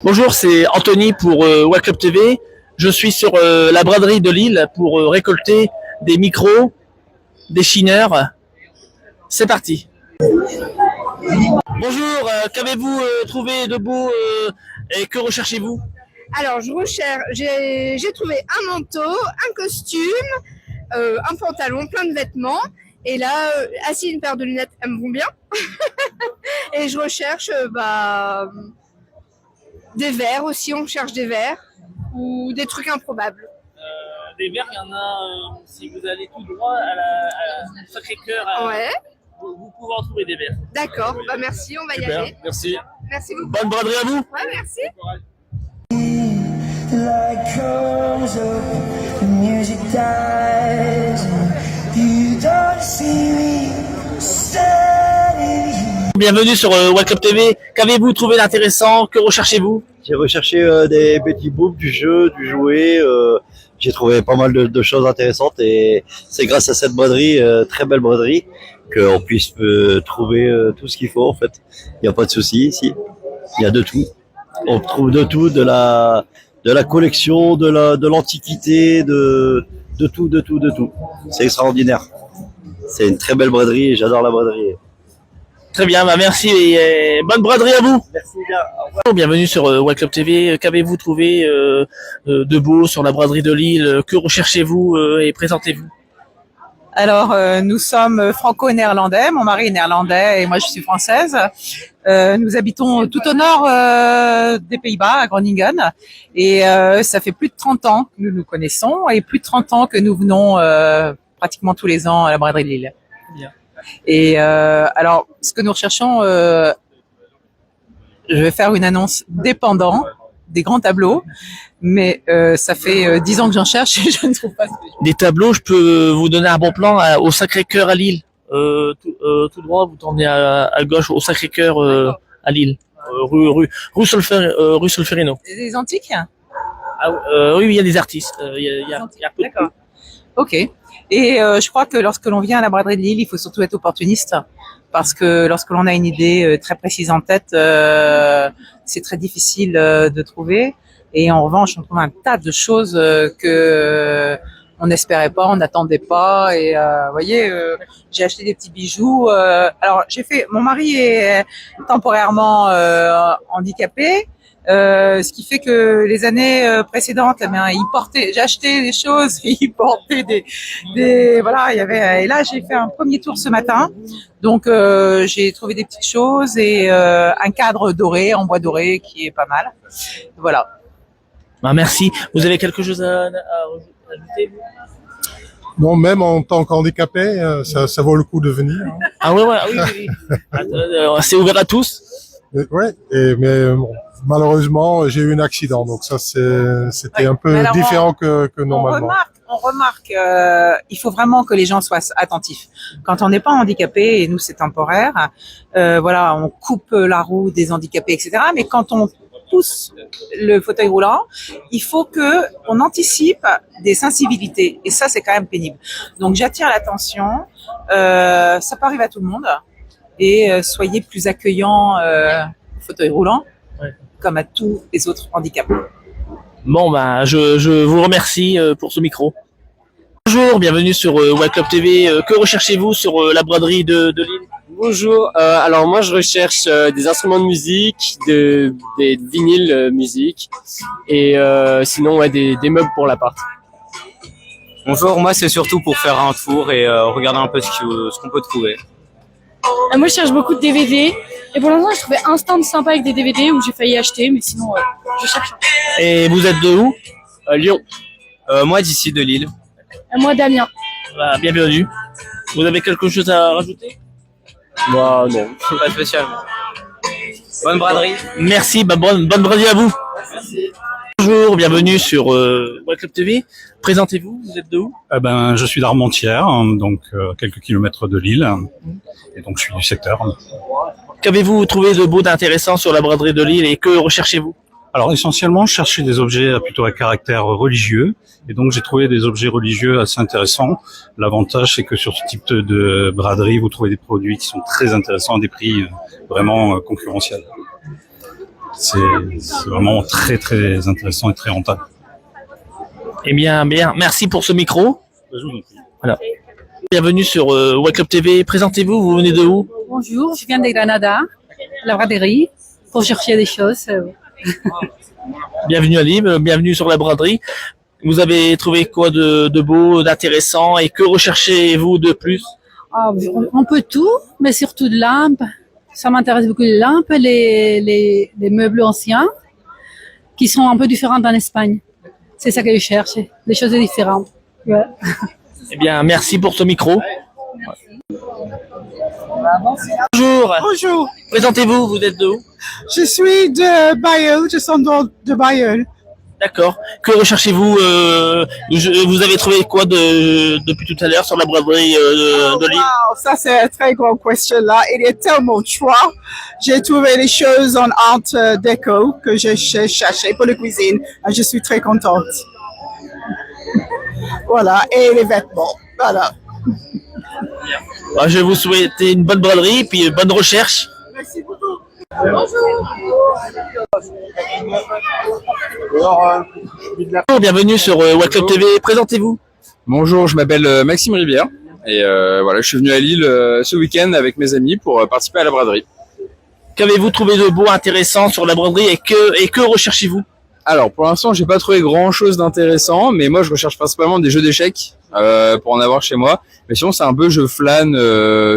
Bonjour, c'est Anthony pour Watt Club TV. Je suis sur la braderie de Lille pour récolter des micros, des shiners. C'est parti. Bonjour, qu'avez-vous trouvé de beau et que recherchez-vous? Alors, j'ai trouvé un manteau, un costume, un pantalon, plein de vêtements. Et là, assis une paire de lunettes, elles me vont bien. Et je recherche des verres aussi, on cherche des verres ou des trucs improbables. Des verres, il y en a, si vous allez tout droit à Sacré-Cœur, Ouais, vous pouvez en trouver des verres. d'accord, bah merci, on va y Super, aller. merci. Merci beaucoup. Bonne braderie à vous. Ouais, merci. Light comes up, the music dies, and you don't see me standing here. Bienvenue sur Watt Club TV. Qu'avez-vous trouvé d'intéressant? Que recherchez-vous? J'ai recherché des petits bouts, du jeu, du jouet. J'ai trouvé pas mal de choses intéressantes et c'est grâce à cette braderie, très belle braderie, qu'on puisse trouver tout ce qu'il faut en fait. Il n'y a pas de souci ici. Il y a de tout. On trouve de tout, de la collection, de l'antiquité, de tout. C'est extraordinaire. C'est une très belle braderie et j'adore la braderie. Très bien, bah merci et bonne braderie à vous. Merci bien. Bienvenue sur Watt Club TV. Qu'avez-vous trouvé de beau sur la braderie de Lille? Que recherchez-vous et présentez-vous? Alors, nous sommes franco-néerlandais. Mon mari est néerlandais et moi je suis française. Nous habitons tout au nord des Pays-Bas, à Groningen. Et ça fait plus de 30 ans que nous nous connaissons et plus de 30 ans que nous venons pratiquement tous les ans à la braderie de Lille. Bien. Et alors, ce que nous recherchons, je vais faire une annonce dépendant des grands tableaux, mais ça fait 10 ans que j'en cherche et je ne trouve pas. Des tableaux, je peux vous donner un bon plan au Sacré-Cœur à Lille. Tout droit, vous tournez à gauche au Sacré-Cœur à Lille, rue Solferino. Des antiques? Oui, il y a des artistes. Il y a peu de- D'accord. Ok. Et je crois que lorsque l'on vient à la braderie de Lille, il faut surtout être opportuniste, parce que lorsque l'on a une idée très précise en tête, c'est très difficile de trouver. Et en revanche, on trouve un tas de choses que on n'espérait pas, on n'attendait pas. Et vous voyez, j'ai acheté des petits bijoux. Alors, mon mari est temporairement handicapé. Ce qui fait que les années précédentes, j'ai acheté des choses, et il portait voilà, et là j'ai fait un premier tour ce matin, donc j'ai trouvé des petites choses et un cadre doré, en bois doré, qui est pas mal. Voilà. Bah, merci. Vous avez quelque chose à ajouter? Non, même en tant qu'handicapé, ça vaut le coup de venir. Ah ouais, oui. C'est ouvert à tous. Ouais, mais bon, malheureusement, j'ai eu un accident, donc ça c'était un peu Alors, différent que normalement. On remarque, il faut vraiment que les gens soient attentifs. Quand on n'est pas handicapé, et nous c'est temporaire, voilà, on coupe la roue des handicapés, etc. Mais quand on pousse le fauteuil roulant, il faut que on anticipe des incivilités, et ça c'est quand même pénible. Donc j'attire l'attention, ça peut arriver à tout le monde, et soyez plus accueillants au fauteuil roulant, Ouais. comme à tous les autres handicapés. Bon, bah, je vous remercie pour ce micro. Bonjour, bienvenue sur Watt Club TV. Que recherchez-vous sur la braderie de Lille? Bonjour, alors moi je recherche des instruments de musique, des vinyles musique et sinon ouais, des meubles pour l'appart. Bonjour, moi c'est surtout pour faire un tour et regarder un peu ce qu'on peut trouver. Moi je cherche beaucoup de DVD et pour l'instant j'ai trouvé un stand sympa avec des DVD où j'ai failli acheter, mais sinon je cherche. Et vous êtes de où? Lyon. Moi d'ici de Lille. Et moi Damien. Bah, bienvenue. Vous avez quelque chose à rajouter? Moi non, pas spécialement. Bonne braderie. Merci, bah, bonne braderie à vous. Merci. Bonjour, bienvenue sur Watt Club TV. Présentez-vous, vous êtes de où? Je suis d'Armentières, donc quelques kilomètres de Lille, et donc je suis du secteur. Qu'avez-vous trouvé de beau, d'intéressant sur la braderie de Lille et que recherchez-vous? Alors essentiellement, je cherchais des objets plutôt à caractère religieux, et donc j'ai trouvé des objets religieux assez intéressants. L'avantage, c'est que sur ce type de braderie, vous trouvez des produits qui sont très intéressants à des prix vraiment concurrentiels. c'est vraiment très très intéressant et très rentable. Eh bien, merci pour ce micro. Je vous en prie. Voilà. Bienvenue sur Wake Up TV. Présentez-vous, vous venez de où? Bonjour, je viens de Granada, la braderie, pour chercher des choses. Bienvenue à Lille, bienvenue sur la braderie. Vous avez trouvé quoi de beau, d'intéressant et que recherchez-vous de plus? Un peu tout, mais surtout de lampes. Ça m'intéresse beaucoup les lampes, les meubles anciens, qui sont un peu différents en Espagne. C'est ça que je cherche, des choses différentes. Ouais. Eh bien, merci pour ce micro. Bonjour. Bonjour, Présentez-vous, vous êtes de où? je suis de Bayeul, je suis de Bayeul. D'accord. Que recherchez-vous vous avez trouvé quoi depuis tout à l'heure sur la braderie de Lille? Wow, ça c'est une très grande question là. Il y a tellement de choix. J'ai trouvé les choses en art déco que j'ai cherché pour la cuisine et je suis très contente. Voilà, et les vêtements. Voilà. Je vais vous souhaiter une bonne braderie puis une bonne recherche. Merci beaucoup. Bonjour, bienvenue sur Wake Up TV. Présentez-vous. Bonjour, je m'appelle Maxime Rivière et voilà, je suis venu à Lille ce week-end avec mes amis pour participer à la braderie. Qu'avez-vous trouvé de beau, intéressant sur la braderie et que recherchez-vous? Alors, pour l'instant, j'ai pas trouvé grand-chose d'intéressant, mais moi, je recherche principalement des jeux d'échecs pour en avoir chez moi. Mais sinon, c'est un peu je flâne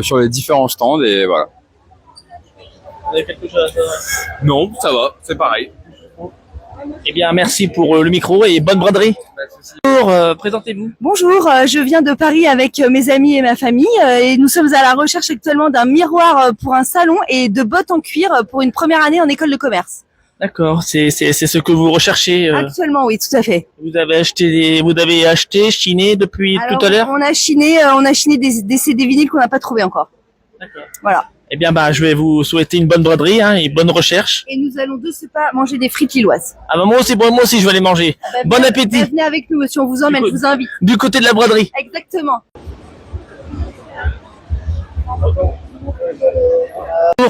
sur les différents stands et voilà. Vous avez quelque chose à... Non, ça va, c'est pareil. Eh bien, merci pour le micro et bonne braderie. Bonjour, présentez-vous. Bonjour, je viens de Paris avec mes amis et ma famille et nous sommes à la recherche actuellement d'un miroir pour un salon et de bottes en cuir pour une première année en école de commerce. D'accord, c'est ce que vous recherchez. Actuellement, oui, tout à fait. Vous avez acheté, chiné depuis Alors, tout à l'heure? On a chiné des CD vinyles qu'on n'a pas trouvé encore. D'accord. Voilà. Eh bien, je vais vous souhaiter une bonne braderie et bonne recherche. Et nous allons de ce pas manger des frites lilloises. Ah bah moi aussi je vais aller manger. Bon appétit. Venez avec nous, monsieur, on vous emmène, je vous invite. Du côté de la braderie. Exactement. Bonjour,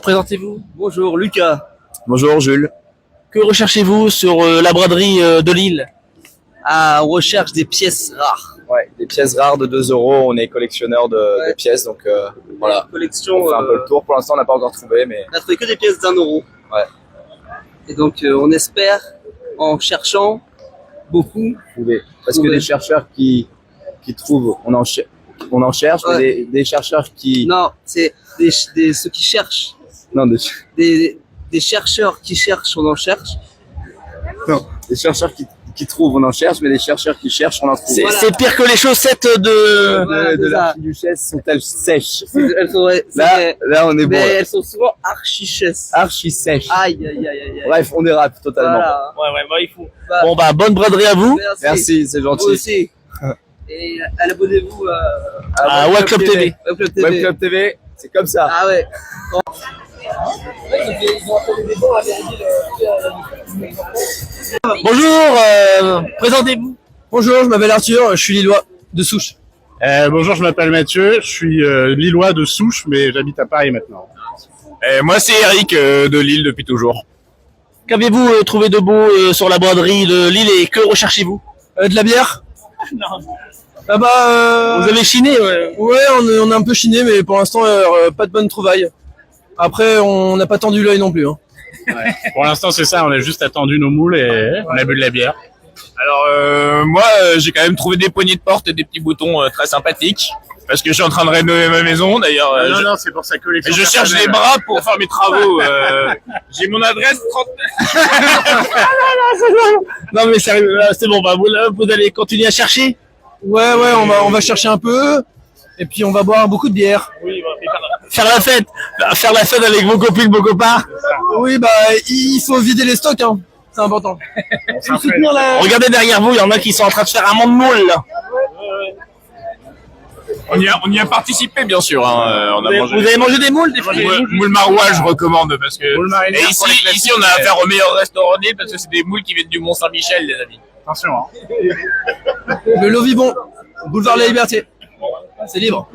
présentez-vous. Bonjour, Lucas. Bonjour, Jules. Que recherchez-vous sur la braderie de Lille? On recherche des pièces rares. Ouais, des pièces rares de 2 euros. On est collectionneur de pièces, donc voilà. Collection. On fait un peu le tour. Pour l'instant, on n'a pas encore trouvé, mais. On a trouvé que des pièces d'1 euro. Ouais. Et donc, on espère, en cherchant beaucoup. Parce que des chercheurs qui trouvent, on en cherche, Ouais. mais des chercheurs qui. Non, c'est ceux qui cherchent. Non, Des chercheurs qui cherchent, on en cherche. non, des chercheurs qui trouvent, on en cherche, mais des chercheurs qui cherchent, on en trouve. C'est pire que les chaussettes de l'archiduchesse sont-elles sèches? Là, on est bon. Mais là. elles sont souvent archi-chesses. Archi sèches. Aïe, aïe, aïe, aïe. Bref, on dérape totalement. Voilà. Ouais, il faut. Bon bonne braderie à vous. Merci, c'est gentil. Vous aussi. Et abonnez-vous À Wake Up TV. Wake Up TV. Wake Club TV, c'est comme ça. Ah ouais. Bonjour, présentez-vous. Bonjour, je m'appelle Arthur, je suis lillois de souche. Bonjour, je m'appelle Mathieu, je suis lillois de souche, mais j'habite à Paris maintenant. Moi, c'est Eric de Lille depuis toujours. Qu'avez-vous trouvé de beau sur la braderie de Lille et que recherchez-vous? De la bière? Non. Ah bah. Vous avez chiné, ouais. Ouais, on a un peu chiné, mais pour l'instant, pas de bonne trouvaille. Après, on n'a pas tendu l'œil non plus. Hein. Ouais. Pour l'instant, c'est ça, on a juste attendu nos moules et on a bu de la bière. Alors, moi, j'ai quand même trouvé des poignées de porte et des petits boutons très sympathiques. Parce que je suis en train de rénover ma maison, d'ailleurs. Non, c'est pour sa collection. Et je cherche des bras pour faire mes travaux. J'ai mon adresse 30. Non mais sérieux, c'est bon, vous allez continuer à chercher? Ouais, on va chercher un peu. Et puis, on va boire beaucoup de bière. Oui, faire la fête avec vos copines, vos copains. Oui, bah, il faut vider les stocks, hein. C'est important. Faut soutenir Regardez derrière vous, il y en a qui sont en train de faire un monde moule là. On y a participé, bien sûr. Hein. Vous avez mangé des moules, des fruits? Moule marois, je recommande parce que. Et ici, on a affaire au meilleur restaurant de l'île parce que c'est des moules qui viennent du Mont Saint-Michel, les amis. Attention. Hein. Le Lovibon, boulevard de la Liberté. C'est libre.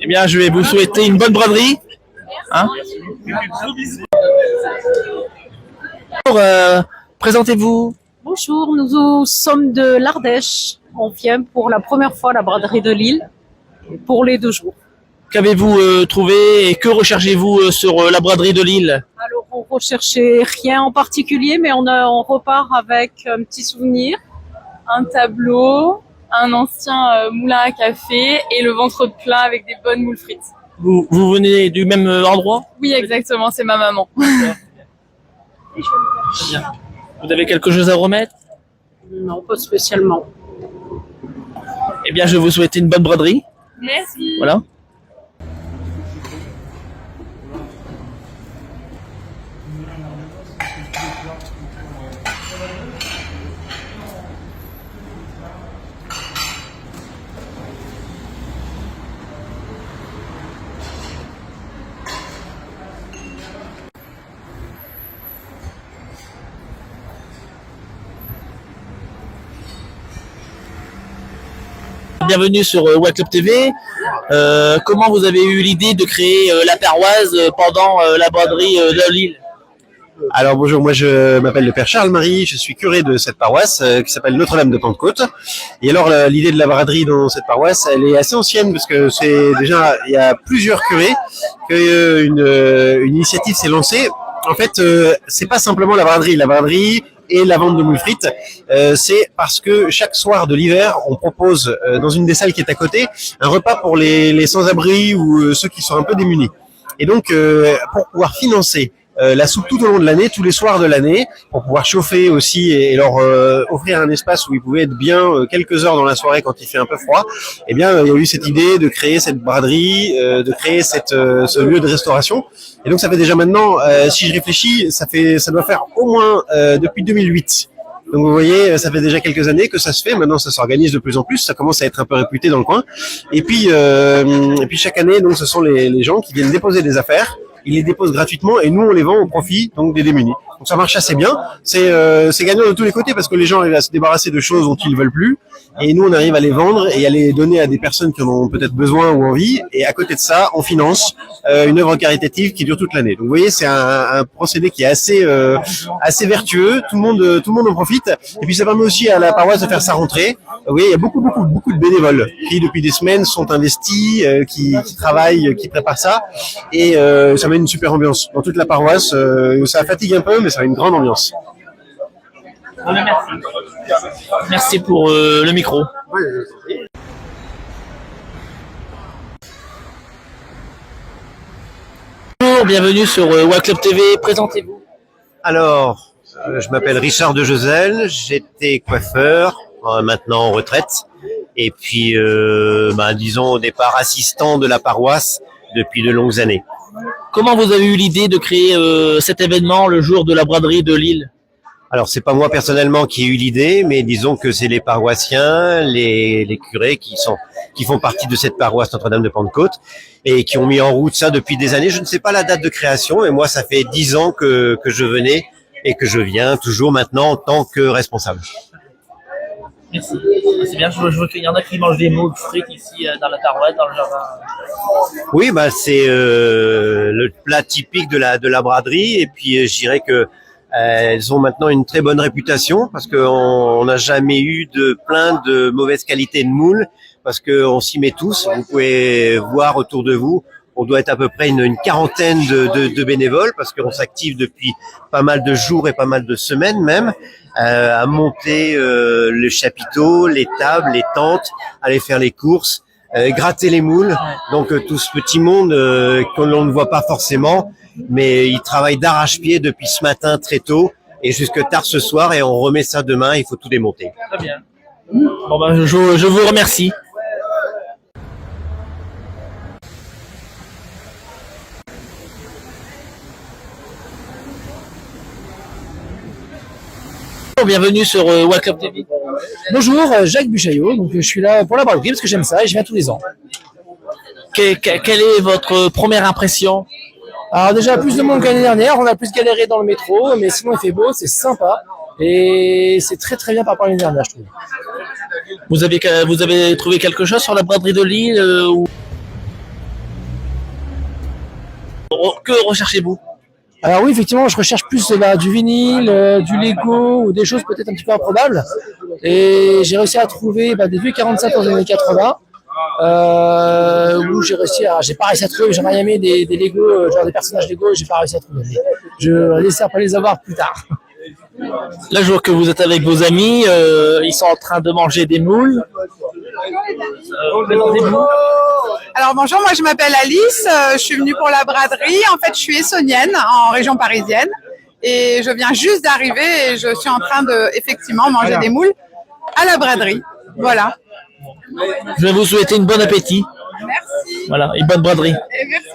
Eh bien, je vais vous souhaiter une bonne braderie. Hein? Présentez-vous. Bonjour, nous sommes de l'Ardèche. On vient pour la première fois à la braderie de Lille pour les 2 jours. Qu'avez-vous trouvé et que recherchez-vous sur la braderie de Lille? Alors, on recherchait rien en particulier, mais on repart avec un petit souvenir, un tableau, un ancien moulin à café et le ventre plein avec des bonnes moules frites. Vous venez du même endroit? Oui, exactement, c'est ma maman. Très bien. Vous avez quelque chose à remettre? Non, pas spécialement. Eh bien, je vous souhaite une bonne braderie. Merci. Voilà. Bienvenue sur Watt Club TV. Comment vous avez eu l'idée de créer la paroisse pendant la braderie de Lille? Alors bonjour, moi je m'appelle le père Charles-Marie, je suis curé de cette paroisse qui s'appelle Notre-Dame de Pentecôte. Et alors l'idée de la braderie dans cette paroisse, elle est assez ancienne parce que c'est déjà, il y a plusieurs curés qu'une initiative s'est lancée. En fait, c'est pas simplement la braderie et la vente de moules frites, c'est parce que chaque soir de l'hiver, on propose dans une des salles qui est à côté un repas pour les sans-abri ou ceux qui sont un peu démunis. Et donc, pour pouvoir financer la soupe tout au long de l'année, tous les soirs de l'année, pour pouvoir chauffer aussi et leur offrir un espace où ils pouvaient être bien quelques heures dans la soirée quand il fait un peu froid, eh bien, il y a eu cette idée de créer cette braderie, de créer ce lieu de restauration. Et donc, ça fait déjà maintenant, si je réfléchis, ça doit faire au moins depuis 2008. Donc vous voyez, ça fait déjà quelques années que ça se fait. Maintenant, ça s'organise de plus en plus. Ça commence à être un peu réputé dans le coin. Et puis chaque année, donc, ce sont les gens qui viennent déposer des affaires. Ils les déposent gratuitement et nous, on les vend au profit donc des démunis. Donc ça marche assez bien. C'est gagnant de tous les côtés parce que les gens arrivent à se débarrasser de choses dont ils veulent plus. Et nous, on arrive à les vendre et à les donner à des personnes qui en ont peut-être besoin ou envie. Et à côté de ça, on finance une œuvre caritative qui dure toute l'année. Donc vous voyez, c'est un procédé qui est assez vertueux. Tout le monde en profite. Et puis ça permet aussi à la paroisse de faire sa rentrée. Vous voyez, il y a beaucoup de bénévoles qui depuis des semaines sont investis, qui travaillent, qui préparent ça. Et ça met une super ambiance dans toute la paroisse. Ça fatigue un peu, mais ça a une grande ambiance. Merci pour le micro. Bonjour, bienvenue sur Watt Club TV. Présentez-vous. Alors, je m'appelle Richard de Josel, j'étais coiffeur, maintenant en retraite. Et puis, disons au départ assistant de la paroisse depuis de longues années. Comment vous avez eu l'idée de créer cet événement le jour de la braderie de Lille? Alors, c'est pas moi personnellement qui ai eu l'idée, mais disons que c'est les paroissiens, les curés qui font partie de cette paroisse Notre-Dame de Pentecôte et qui ont mis en route ça depuis des années. Je ne sais pas la date de création, mais moi, ça fait 10 ans que je venais et que je viens toujours maintenant en tant que responsable. Merci. C'est bien, je vois qu'il y en a qui mangent des moules frites ici dans la tarouette, dans le jardin. Oui, c'est le plat typique de la braderie et puis je dirais que elles ont maintenant une très bonne réputation parce qu'on n'a jamais eu de plainte de mauvaise qualité de moules parce qu'on s'y met tous. Vous pouvez voir autour de vous, on doit être à peu près une quarantaine de bénévoles parce qu'on s'active depuis pas mal de jours et pas mal de semaines même à monter le chapiteau, les tables, les tentes, aller faire les courses, gratter les moules. Donc tout ce petit monde que l'on ne voit pas forcément, mais ils travaillent d'arrache-pied depuis ce matin très tôt et jusque tard ce soir et on remet ça demain, il faut tout démonter. Très bien. Bon je vous remercie. Bienvenue sur Watt Club TV. Bonjour, Jacques Buchaillot, donc je suis là pour la braderie parce que j'aime ça et je viens tous les ans. Quelle est votre première impression? Alors déjà plus de monde que l'année dernière, on a plus galéré dans le métro, mais sinon il fait beau, c'est sympa et c'est très très bien par rapport à l'année dernière, je trouve. Vous avez trouvé quelque chose sur la braderie de Lille Que recherchez-vous? Alors oui, effectivement, je recherche plus du vinyle, du Lego ou des choses peut-être un petit peu improbables. Et j'ai réussi à trouver des vieux 47 dans les années 80. Où j'ai pas réussi à trouver, j'aimerais aimé des Lego, genre des personnages Lego, j'ai pas réussi à trouver. Je l'espère pas les avoir plus tard. Là, je vois que vous êtes avec vos amis, ils sont en train de manger des moules. Alors bonjour, moi je m'appelle Alice, je suis venue pour la braderie. En fait, je suis essonnienne, en région parisienne, et je viens juste d'arriver et je suis en train de effectivement manger des moules à la braderie. Voilà. Je vais vous souhaiter une bonne appétit. Merci. Voilà, et bonne braderie. Et merci.